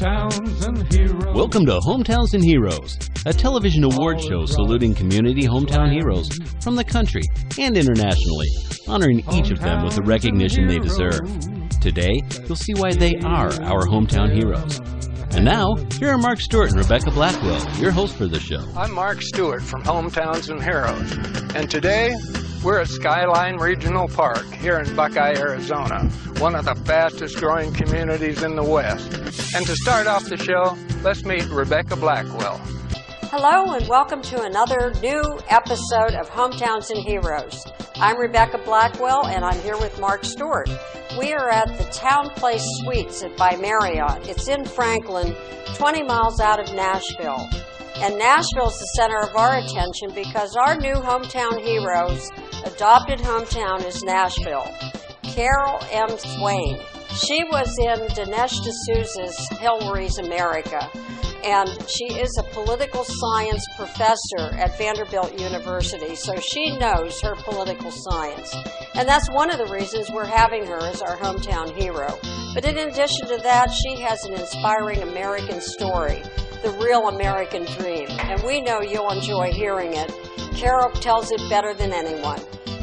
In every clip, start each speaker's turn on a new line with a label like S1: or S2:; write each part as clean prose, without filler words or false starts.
S1: Hometowns and Heroes.
S2: Welcome to Hometowns and Heroes, a television award show saluting community hometown heroes from the country and internationally, honoring each of them with the recognition they deserve. Today, you'll see why they are our hometown heroes. And now, here are Mark Stewart and Rebecca Blackwell, your hosts for the show.
S3: I'm Mark Stewart from Hometowns and Heroes, and today we're at Skyline Regional Park here in Buckeye, Arizona, one of the fastest growing communities in the West. And to start off the show, let's meet Rebecca Blackwell.
S4: Hello and welcome to another new episode of Hometowns and Heroes. I'm Rebecca Blackwell and I'm here with Mark Stewart. We are at the Town Place Suites by Marriott. It's in Franklin, 20 miles out of Nashville. And Nashville is the center of our attention because our new hometown hero's adopted hometown is Nashville. Carol Swain. She was in Dinesh D'Souza's Hillary's America, and she is a political science professor at Vanderbilt University, so she knows her political science. And that's one of the reasons we're having her as our hometown hero. But in addition to that, she has an inspiring American story, the real American dream, and we know you'll enjoy hearing it. Carol tells it better than anyone.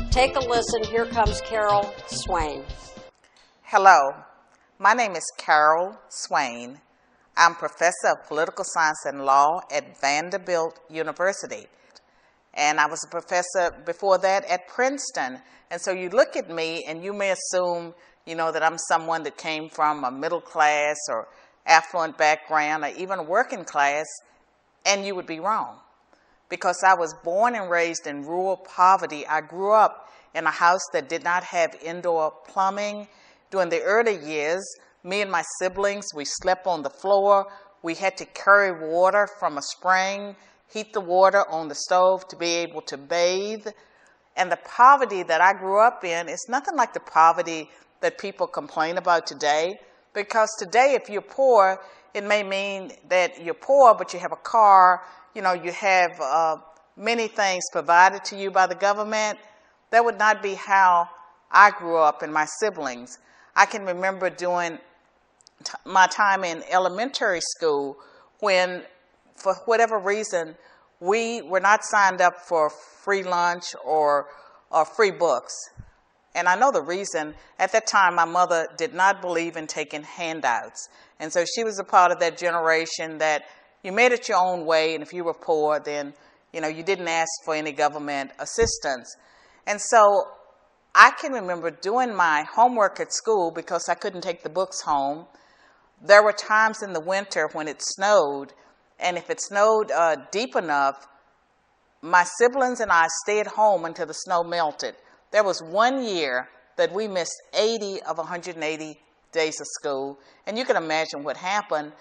S4: Take a listen. Here comes Carol Swain.
S5: Hello, my name is Carol Swain. I'm professor of political science and law at Vanderbilt University. And I was a professor before that at Princeton. And so you look at me and you may assume, that I'm someone that came from a middle class or affluent background or even working class, and you would be wrong. Because I was born and raised in rural poverty. I grew up in a house that did not have indoor plumbing. During the early years, me and my siblings, we slept on the floor. We had to carry water from a spring, heat the water on the stove to be able to bathe. And the poverty that I grew up in is nothing like the poverty that people complain about today. Because today, if you're poor, it may mean that you're poor, but you have a car, you have many things provided to you by the government. That would not be how I grew up and my siblings. I can remember doing my time in elementary school when, for whatever reason, we were not signed up for free lunch or free books. And I know the reason. At that time, my mother did not believe in taking handouts. And so she was a part of that generation that you made it your own way, and if you were poor, then, you didn't ask for any government assistance. And so I can remember doing my homework at school because I couldn't take the books home. There were times in the winter when it snowed, and if it snowed deep enough, my siblings and I stayed home until the snow melted. There was one year that we missed 80 of 180 days of school, and you can imagine what happened.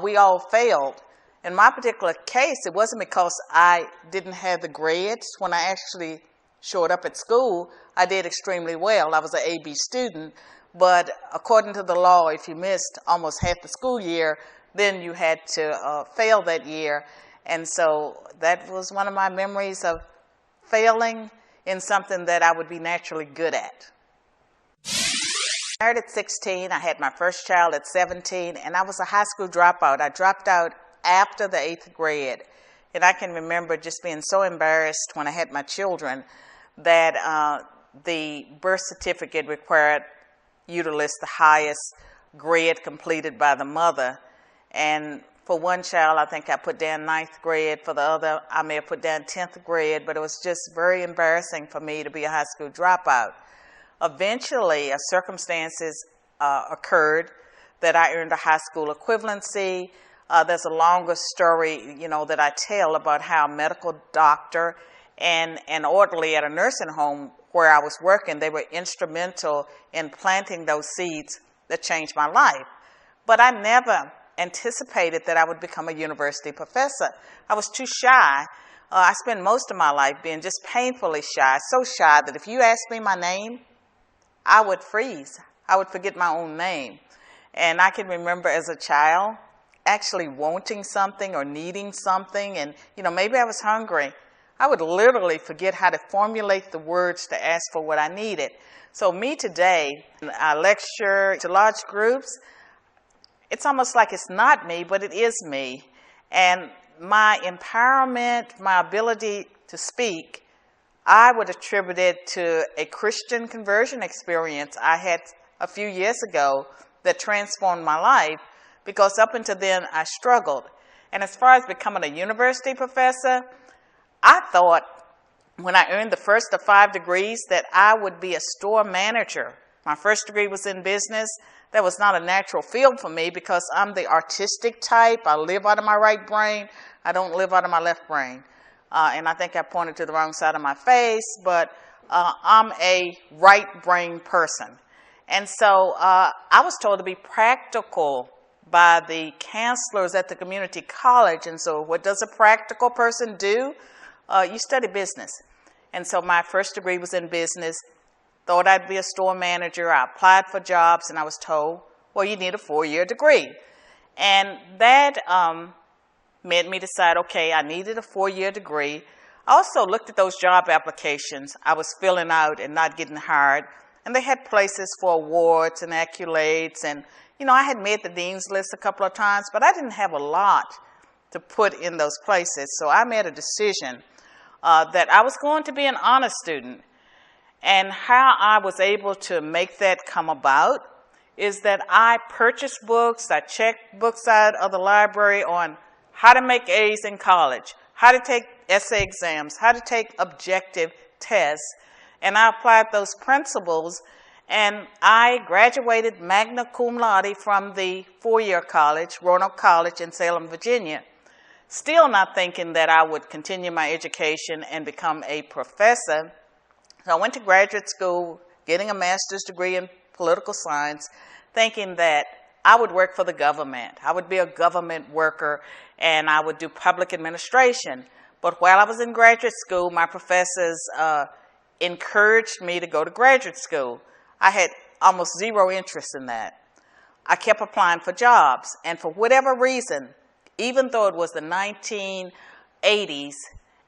S5: We all failed. In my particular case, it wasn't because I didn't have the grades. When I actually showed up at school, I did extremely well. I was an AB student, but according to the law, if you missed almost half the school year, then you had to fail that year. And so that was one of my memories of failing in something that I would be naturally good at. Married at 16, I had my first child at 17, and I was a high school dropout. I dropped out after the 8th grade. And I can remember just being so embarrassed when I had my children that the birth certificate required you to list the highest grade completed by the mother. And for one child, I think I put down 9th grade. For the other, I may have put down 10th grade, but it was just very embarrassing for me to be a high school dropout. Eventually, circumstances occurred that I earned a high school equivalency. There's a longer story, that I tell about how a medical doctor and an orderly at a nursing home where I was working, they were instrumental in planting those seeds that changed my life. But I never anticipated that I would become a university professor. I was too shy. I spent most of my life being just painfully shy, so shy that if you asked me my name, I would freeze. I would forget my own name. And I can remember as a child actually wanting something or needing something, and maybe I was hungry. I would literally forget how to formulate the words to ask for what I needed. So me today, I lecture to large groups. it's almost like it's not me, but it is me. And my empowerment, my ability to speak, I would attribute it to a Christian conversion experience I had a few years ago that transformed my life, because up until then I struggled. And as far as becoming a university professor, I thought when I earned the first of 5 degrees that I would be a store manager. My first degree was in business. That was not a natural field for me because I'm the artistic type. I live out of my right brain. I don't live out of my left brain. And I think I pointed to the wrong side of my face, but I'm a right brain person. And so I was told to be practical by the counselors at the community college. And so what does a practical person do? You study business. And so my first degree was in business. Thought I'd be a store manager. I applied for jobs and I was told, well, you need a 4-year degree. And that made me decide, okay, I needed a 4-year degree. I also looked at those job applications I was filling out and not getting hired. And they had places for awards and accolades. And, you know, I had made the dean's list a couple of times, but I didn't have a lot to put in those places. So I made a decision that I was going to be an honor student. And how I was able to make that come about is that I purchased books, I checked books out of the library on how to make A's in college, how to take essay exams, how to take objective tests, and I applied those principles, and I graduated magna cum laude from the 4-year college, Roanoke College in Salem, Virginia, still not thinking that I would continue my education and become a professor. So I went to graduate school, getting a master's degree in political science, thinking that I would work for the government. I would be a government worker, and I would do public administration. But while I was in graduate school, my professors encouraged me to go to graduate school. I had almost zero interest in that. I kept applying for jobs, and for whatever reason, even though it was the 1980s,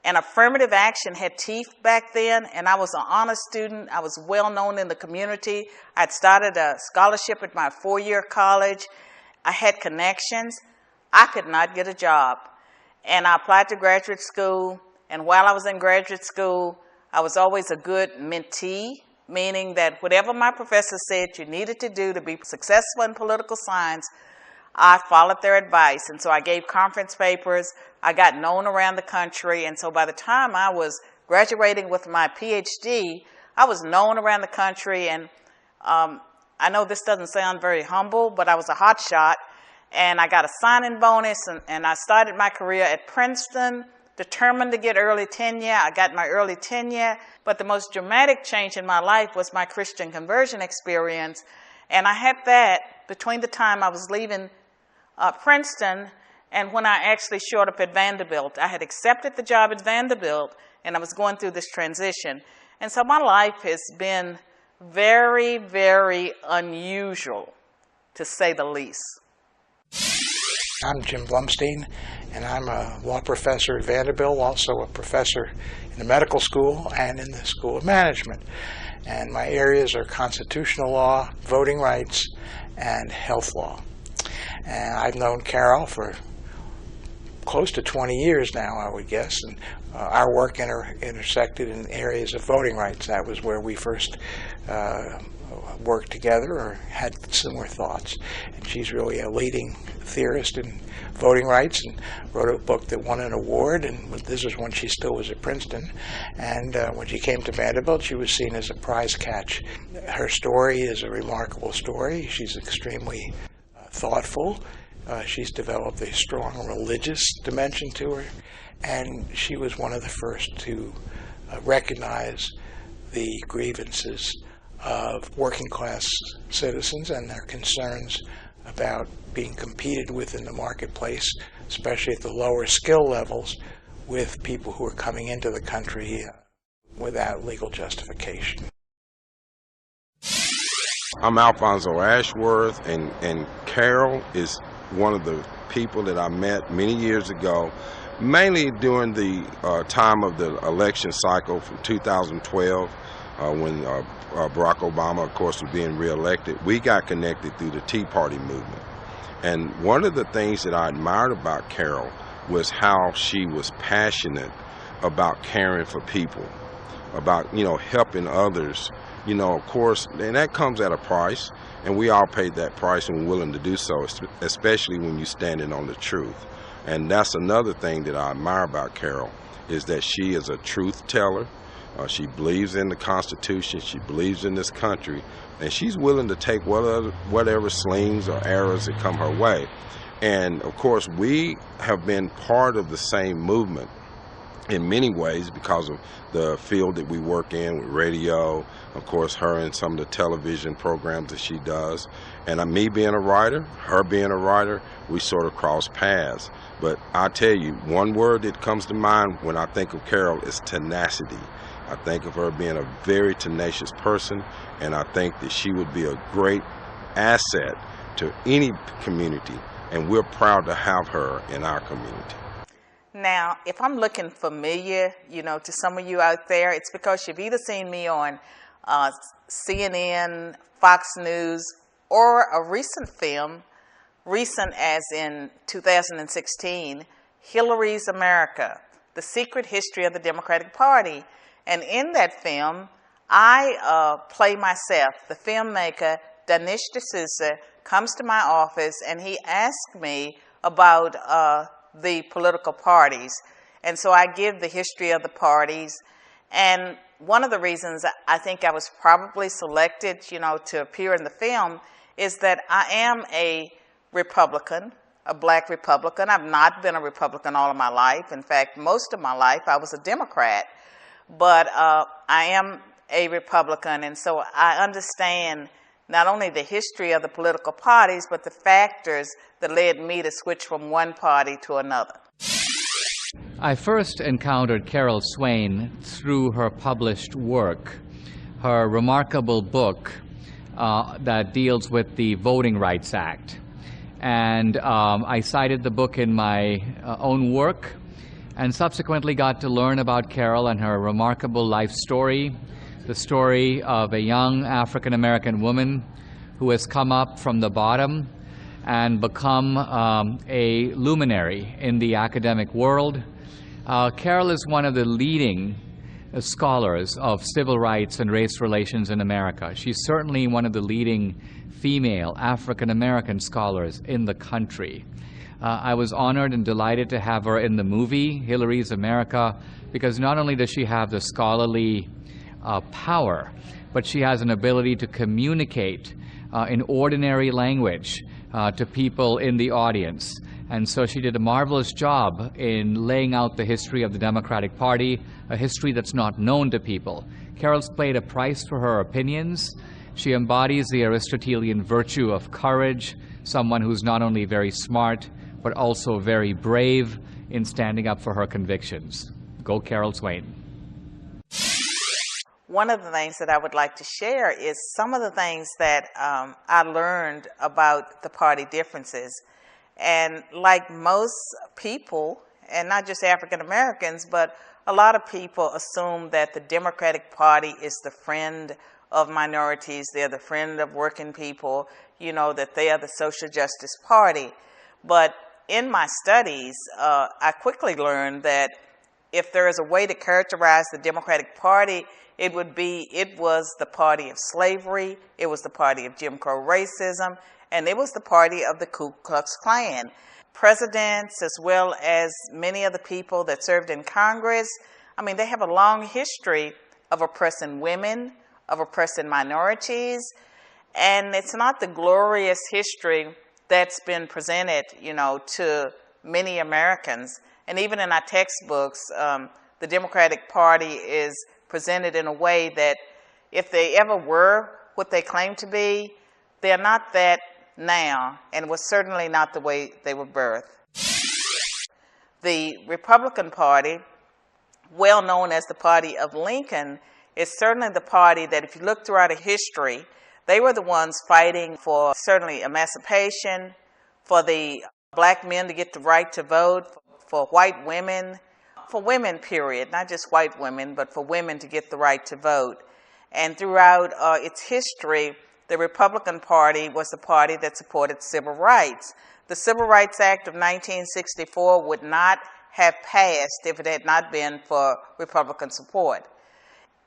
S5: and affirmative action had teeth back then, and I was an honor student. I was well known in the community. I'd started a scholarship at my 4-year college. I had connections. I could not get a job. And I applied to graduate school, and while I was in graduate school, I was always a good mentee, meaning that whatever my professor said you needed to do to be successful in political science, I followed their advice. And so I gave conference papers. I got known around the country. And so by the time I was graduating with my PhD, I was known around the country. And I know this doesn't sound very humble, but I was a hot shot. And I got a signing bonus. And I started my career at Princeton, determined to get early tenure. I got my early tenure. But the most dramatic change in my life was my Christian conversion experience. And I had that between the time I was leaving Princeton and when I actually showed up at Vanderbilt. I had accepted the job at Vanderbilt, and I was going through this transition. And so my life has been very, very unusual, to say the least.
S3: I'm Jim Blumstein, and I'm a law professor at Vanderbilt, also a professor in the medical school and in the School of Management. And my areas are constitutional law, voting rights, and health law. And I've known Carol for close to 20 years now, I would guess, and our work intersected in areas of voting rights. That was where we first worked together or had similar thoughts. And she's really a leading theorist in voting rights and wrote a book that won an award, and this was when she still was at Princeton. And when she came to Vanderbilt, she was seen as a prize catch. Her story is a remarkable story. She's extremely thoughtful. She's developed a strong religious dimension to her, and she was one of the first to recognize the grievances of working class citizens and their concerns about being competed with in the marketplace, especially at the lower skill levels, with people who are coming into the country without legal justification.
S1: I'm Alfonso Ashworth, and Carol is one of the people that I met many years ago, mainly during the time of the election cycle from 2012, when Barack Obama, of course, was being reelected. We got connected through the Tea Party movement. And one of the things that I admired about Carol was how she was passionate about caring for people, about, helping others. Of course, and that comes at a price, and we all paid that price and we're willing to do so, especially when you're standing on the truth. And that's another thing that I admire about Carol, is that she is a truth teller. She believes in the Constitution, she believes in this country, and she's willing to take whatever slings or arrows that come her way. And of course, we have been part of the same movement in many ways because of the field that we work in with radio, of course, her and some of the television programs that she does. And me being a writer, her being a writer, we sort of cross paths. But I tell you, one word that comes to mind when I think of Carol is tenacity. I think of her being a very tenacious person, and I think that she would be a great asset to any community, and we're proud to have her in our community.
S5: Now, if I'm looking familiar, to some of you out there, it's because you've either seen me on CNN, Fox News, or a recent film, recent as in 2016, Hillary's America, The Secret History of the Democratic Party. And in that film, I play myself. The filmmaker, Dinesh D'Souza, comes to my office and he asks me about the political parties. And so I give the history of the parties. And one of the reasons I think I was probably selected, to appear in the film is that I am a Republican, a black Republican. I've not been a Republican all of my life. In fact, most of my life I was a Democrat. But I am a Republican, and so I understand not only the history of the political parties, but the factors that led me to switch from one party to another.
S6: I first encountered Carol Swain through her published work, her remarkable book that deals with the Voting Rights Act. And I cited the book in my own work, and subsequently got to learn about Carol and her remarkable life story, the story of a young African-American woman who has come up from the bottom and become a luminary in the academic world. Carol is one of the leading scholars of civil rights and race relations in America. She's certainly one of the leading female African-American scholars in the country. I was honored and delighted to have her in the movie, Hillary's America, because not only does she have the scholarly power, but she has an ability to communicate in ordinary language to people in the audience. And so she did a marvelous job in laying out the history of the Democratic Party, a history that's not known to people. Carol's paid a price for her opinions. She embodies the Aristotelian virtue of courage, someone who's not only very smart, but also very brave in standing up for her convictions. Go Carol Swain.
S5: One of the things that I would like to share is some of the things that I learned about the party differences. And like most people, and not just African Americans, but a lot of people assume that the Democratic Party is the friend of minorities, they're the friend of working people, that they are the social justice party. But in my studies, I quickly learned that if there is a way to characterize the Democratic Party, it was the party of slavery, it was the party of Jim Crow racism, and it was the party of the Ku Klux Klan. Presidents, as well as many of the people that served in Congress, they have a long history of oppressing women, of oppressing minorities, and it's not the glorious history that's been presented, to many Americans. And even in our textbooks, the Democratic Party is presented in a way that if they ever were what they claim to be, they're not that now, and was certainly not the way they were birthed. The Republican Party, well known as the party of Lincoln, is certainly the party that if you look throughout a history, they were the ones fighting for certainly emancipation, for the black men to get the right to vote, for white women, for women period, not just white women, but for women to get the right to vote. And throughout its history, the Republican Party was the party that supported civil rights. The Civil Rights Act of 1964 would not have passed if it had not been for Republican support.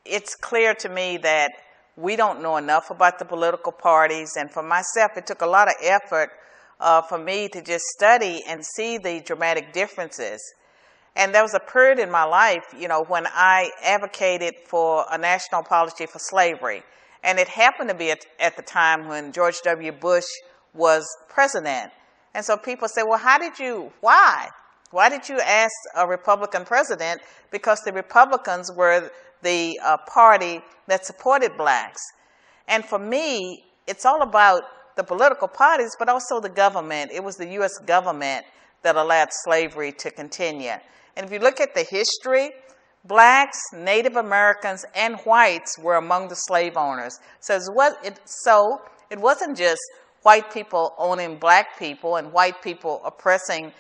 S5: It's clear to me that we don't know enough about the political parties, and for myself, it took a lot of effort for me to just study and see the dramatic differences. And there was a period in my life, when I advocated for a national apology for slavery. And it happened to be at the time when George W. Bush was president. And so people say, well, why? Why did you ask a Republican president? Because the Republicans were the party that supported blacks. And for me, it's all about the political parties, but also the government. It was the U.S. government that allowed slavery to continue. And if you look at the history, blacks, Native Americans, and whites were among the slave owners. So it wasn't just white people owning black people and white people oppressing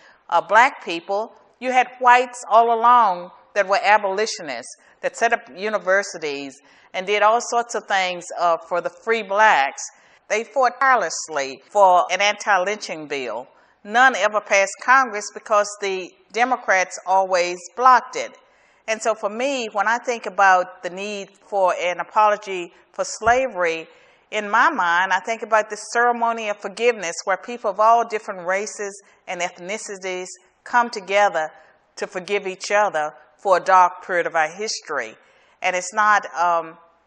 S5: black people. You had whites all along that were abolitionists, that set up universities and did all sorts of things for the free blacks. They fought tirelessly for an anti-lynching bill. None ever passed Congress because the Democrats always blocked it. And so for me, when I think about the need for an apology for slavery, in my mind, I think about this ceremony of forgiveness where people of all different races and ethnicities come together to forgive each other for a dark period of our history. And it's not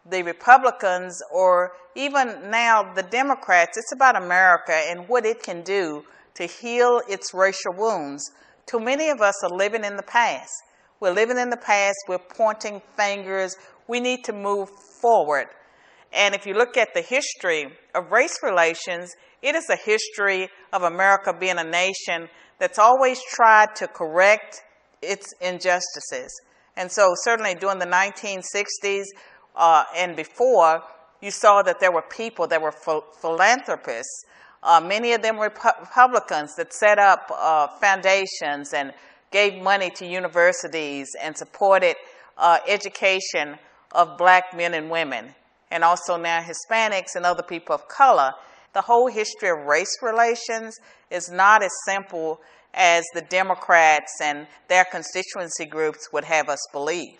S5: the Republicans or even now the Democrats. It's about America and what it can do to heal its racial wounds. Too many of us are living in the past. We're living in the past. We're pointing fingers. We need to move forward. And if you look at the history of race relations, it is a history of America being a nation that's always tried to correct its injustices. And so certainly during the 1960s and before, you saw that there were people that were philanthropists. Many of them were Republicans that set up foundations and gave money to universities and supported education of black men and women, and also now Hispanics and other people of color. The whole history of race relations is not as simple as the Democrats and their constituency groups would have us believe.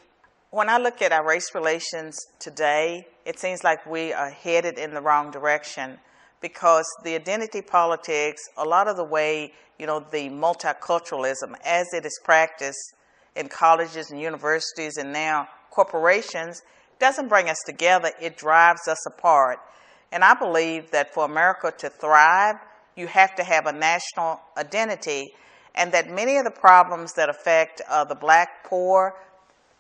S5: When I look at our race relations today, it seems like we are headed in the wrong direction, because the identity politics, a lot of the way, the multiculturalism as it is practiced in colleges and universities and now corporations, doesn't bring us together. It drives us apart. And I believe that for America to thrive, you have to have a national identity, and that many of the problems that affect the black poor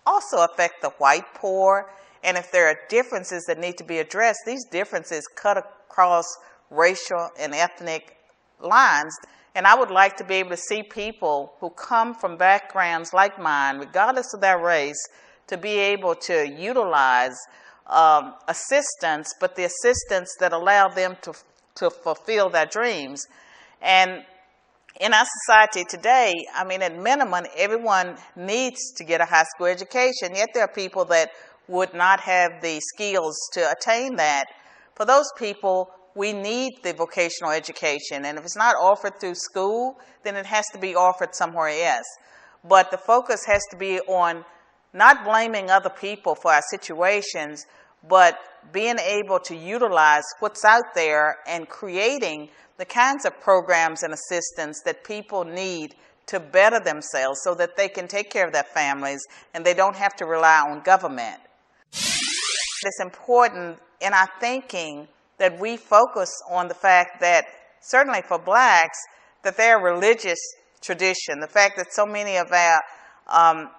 S5: also affect the white poor. And if there are differences that need to be addressed, these differences cut across racial and ethnic lines. And I would like to be able to see people who come from backgrounds like mine, regardless of their race, to be able to utilize assistance, but the assistance that allow them to fulfill their dreams. And in our society today, at minimum, everyone needs to get a high school education, yet there are people that would not have the skills to attain that. For those people, we need the vocational education, and if it's not offered through school, then it has to be offered somewhere else. But the focus has to be on not blaming other people for our situations, but being able to utilize what's out there and creating the kinds of programs and assistance that people need to better themselves so that they can take care of their families and they don't have to rely on government. It's important in our thinking that we focus on the fact that, certainly for blacks, that their religious tradition, the fact that so many of our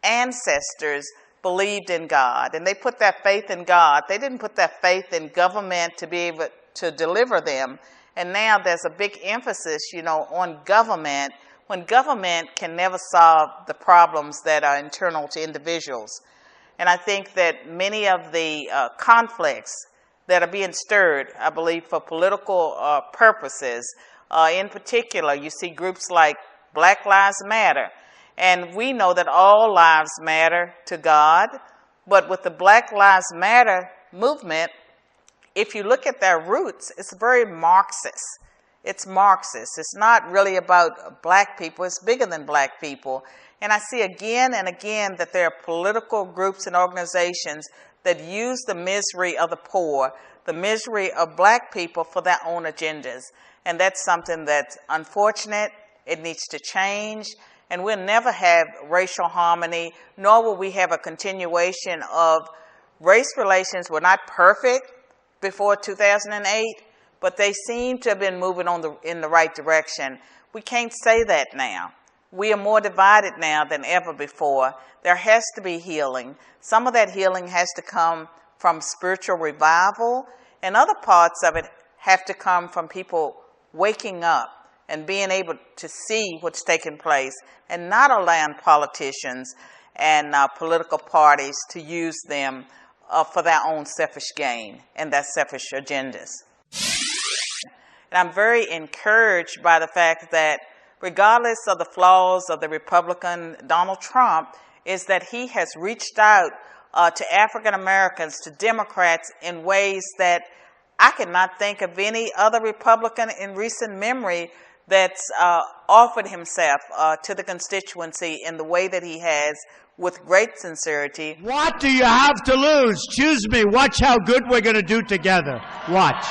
S5: ancestors believed in God, and they put their faith in God. They didn't put their faith in government to be able to deliver them. And now there's a big emphasis, on government, when government can never solve the problems that are internal to individuals. And I think that many of the conflicts that are being stirred, I believe, for political purposes, in particular, you see groups like Black Lives Matter. And we know that all lives matter to God, but with the Black Lives Matter movement, if you look at their roots, it's very Marxist. It's Marxist. It's not really about black people. It's bigger than black people. And I see again and again that there are political groups and organizations that use the misery of the poor, the misery of black people for their own agendas. And that's something that's unfortunate. It needs to change. And we'll never have racial harmony, nor will we have a continuation of race relations were not perfect before 2008, but they seem to have been moving in the right direction. We can't say that now. We are more divided now than ever before. There has to be healing. Some of that healing has to come from spiritual revival, and other parts of it have to come from people waking up and being able to see what's taking place and not allowing politicians and political parties to use them for their own selfish gain and their selfish agendas. And I'm very encouraged by the fact that regardless of the flaws of the Republican Donald Trump, is that he has reached out to African Americans, to Democrats in ways that I cannot think of any other Republican in recent memory that's offered himself to the constituency in the way that he has, with great sincerity.
S7: What do you have to lose? Choose me. Watch how good we're going to do together. Watch.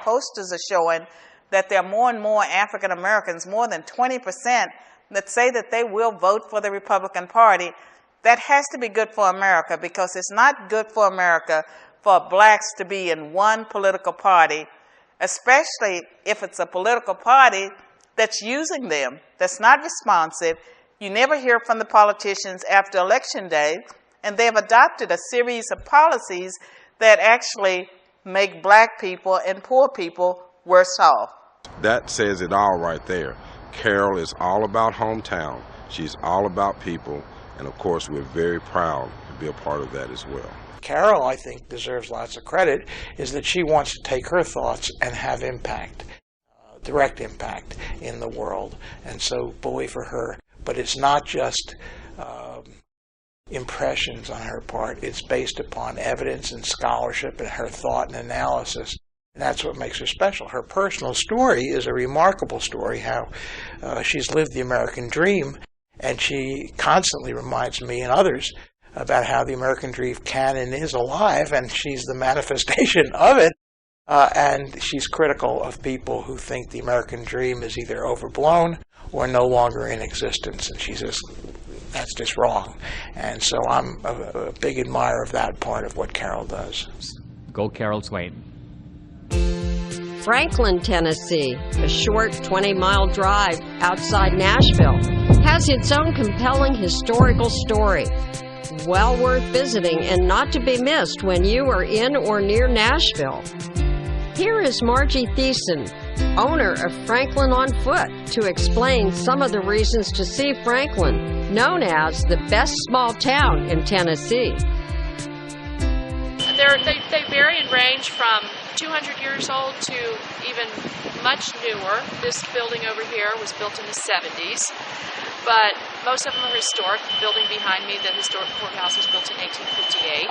S5: Posters are showing that there are more and more African Americans, more than 20%, that say that they will vote for the Republican Party. That has to be good for America, because it's not good for America for blacks to be in one political party, especially if it's a political party that's using them, that's not responsive. You never hear from the politicians after Election Day, and they've adopted a series of policies that actually make black people and poor people worse off.
S1: That says it all right there. Carol is all about hometown. She's all about people, and of course we're very proud to be a part of that as well.
S3: Carol, I think, deserves lots of credit, is that she wants to take her thoughts and have impact, direct impact in the world, and so bully for her. But it's not just impressions on her part. It's based upon evidence and scholarship and her thought and analysis. And that's what makes her special. Her personal story is a remarkable story, how she's lived the American dream, and she constantly reminds me and others about how the American dream can and is alive, and she's the manifestation of it. And she's critical of people who think the American dream is either overblown or no longer in existence, and she says that's just wrong. And so I'm a big admirer of that part of what Carol does.
S6: Go Carol Swain.
S4: Franklin, Tennessee, a short 20-mile drive outside Nashville, has its own compelling historical story. Well worth visiting and not to be missed when you are in or near Nashville. Here is Margie Thiessen, owner of Franklin on Foot, to explain some of the reasons to see Franklin, known as the best small town in Tennessee.
S8: They vary and range from 200 years old to even much newer. This building over here was built in the 70s, but most of them are historic. The building behind me, the historic courthouse, was built in 1858,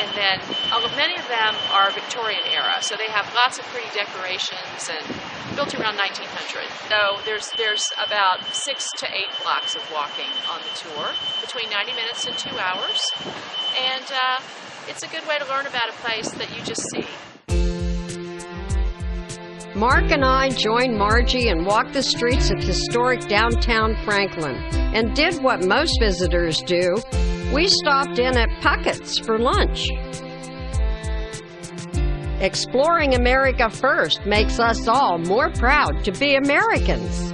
S8: and then many of them are Victorian era, so they have lots of pretty decorations and built around 1900. So there's about 6 to 8 blocks of walking on the tour, between 90 minutes and 2 hours, and it's a good way to learn about a place that you just see.
S4: Mark and I joined Margie and walked the streets of historic downtown Franklin and did what most visitors do. We stopped in at Puckett's for lunch. Exploring America first makes us all more proud to be Americans.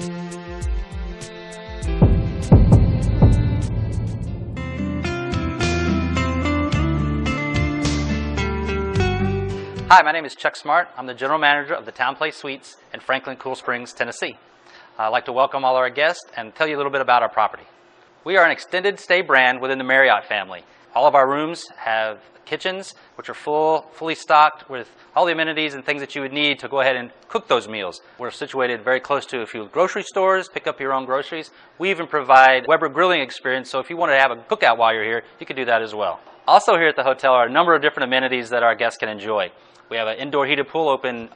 S9: Hi, my name is Chuck Smart. I'm the general manager of the Town Place Suites in Franklin, Cool Springs, Tennessee. I'd like to welcome all our guests and tell you a little bit about our property. We are an extended stay brand within the Marriott family. All of our rooms have kitchens, which are fully stocked with all the amenities and things that you would need to go ahead and cook those meals. We're situated very close to a few grocery stores, pick up your own groceries. We even provide Weber grilling experience, so if you want to have a cookout while you're here, you can do that as well. Also here at the hotel are a number of different amenities that our guests can enjoy. We have an indoor heated pool open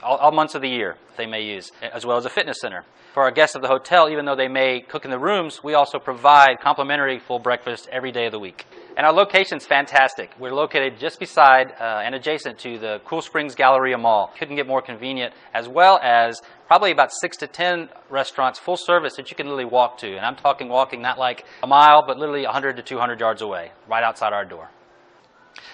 S9: all months of the year they may use, as well as a fitness center. For our guests of the hotel, even though they may cook in the rooms, we also provide complimentary full breakfast every day of the week. And our location's fantastic. We're located just beside and adjacent to the Cool Springs Galleria Mall. Couldn't get more convenient, as well as probably about 6 to 10 restaurants full service that you can literally walk to. And I'm talking walking not like a mile, but literally 100 to 200 yards away, right outside our door.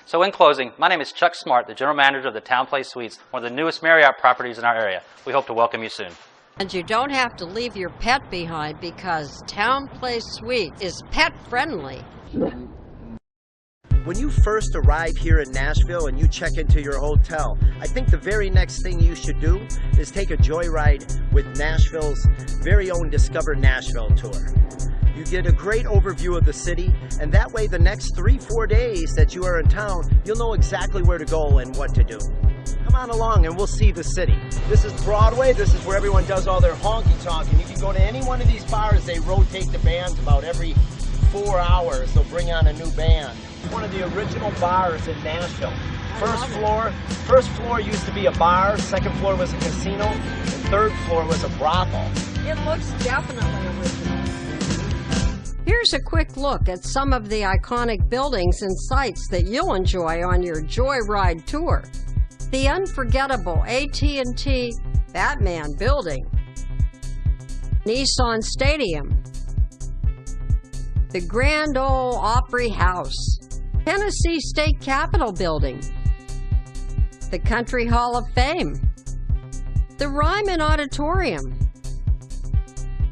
S9: So in closing, my name is Chuck Smart, the General Manager of the Town Place Suites, one of the newest Marriott properties in our area. We hope to welcome you soon.
S4: And you don't have to leave your pet behind because Town Place Suites is pet friendly.
S10: When you first arrive here in Nashville and you check into your hotel, I think the very next thing you should do is take a joyride with Nashville's very own Discover Nashville tour. You get a great overview of the city, and that way the next 3-4 days that you are in town, you'll know exactly where to go and what to do. Come on along and we'll see the city. This is Broadway. This is where everyone does all their honky-tonk. And you can go to any one of these bars. They rotate the bands about every 4 hours. They'll bring on a new band. One of the original bars in Nashville. First floor used to be a bar. Second floor was a casino. And third floor was a brothel.
S4: It looks definitely original. Here's a quick look at some of the iconic buildings and sites that you'll enjoy on your Joyride tour. The unforgettable AT&T Batman Building, Nissan Stadium, the Grand Ole Opry House, Tennessee State Capitol Building, the Country Hall of Fame, the Ryman Auditorium,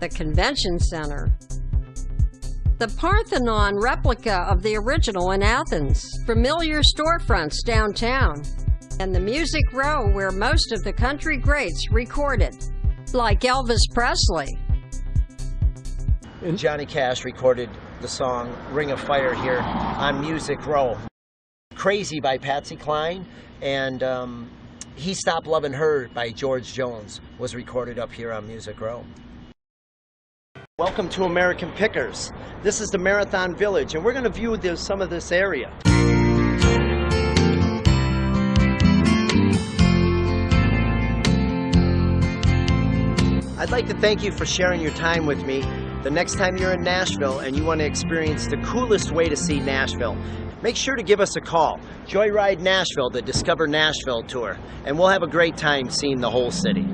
S4: the Convention Center, the Parthenon replica of the original in Athens, familiar storefronts downtown, and the Music Row where most of the country greats recorded, like Elvis Presley.
S10: And Johnny Cash recorded the song Ring of Fire here on Music Row. Crazy by Patsy Cline, and He Stopped Loving Her by George Jones was recorded up here on Music Row. Welcome to American Pickers. This is the Marathon Village, and we're going to view some of this area. I'd like to thank you for sharing your time with me. The next time you're in Nashville and you want to experience the coolest way to see Nashville, make sure to give us a call. Joyride Nashville, the Discover Nashville tour, and we'll have a great time seeing the whole city.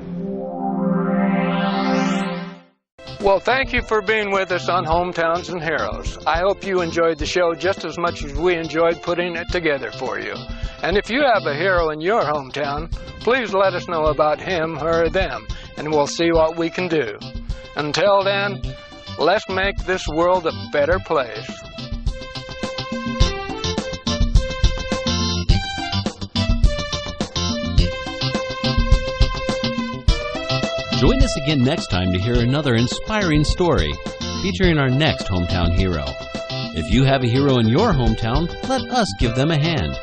S3: Well, thank you for being with us on Hometowns and Heroes. I hope you enjoyed the show just as much as we enjoyed putting it together for you. And if you have a hero in your hometown, please let us know about him, her, or them, and we'll see what we can do. Until then, let's make this world a better place.
S2: Join us again next time to hear another inspiring story featuring our next hometown hero. If you have a hero in your hometown, let us give them a hand.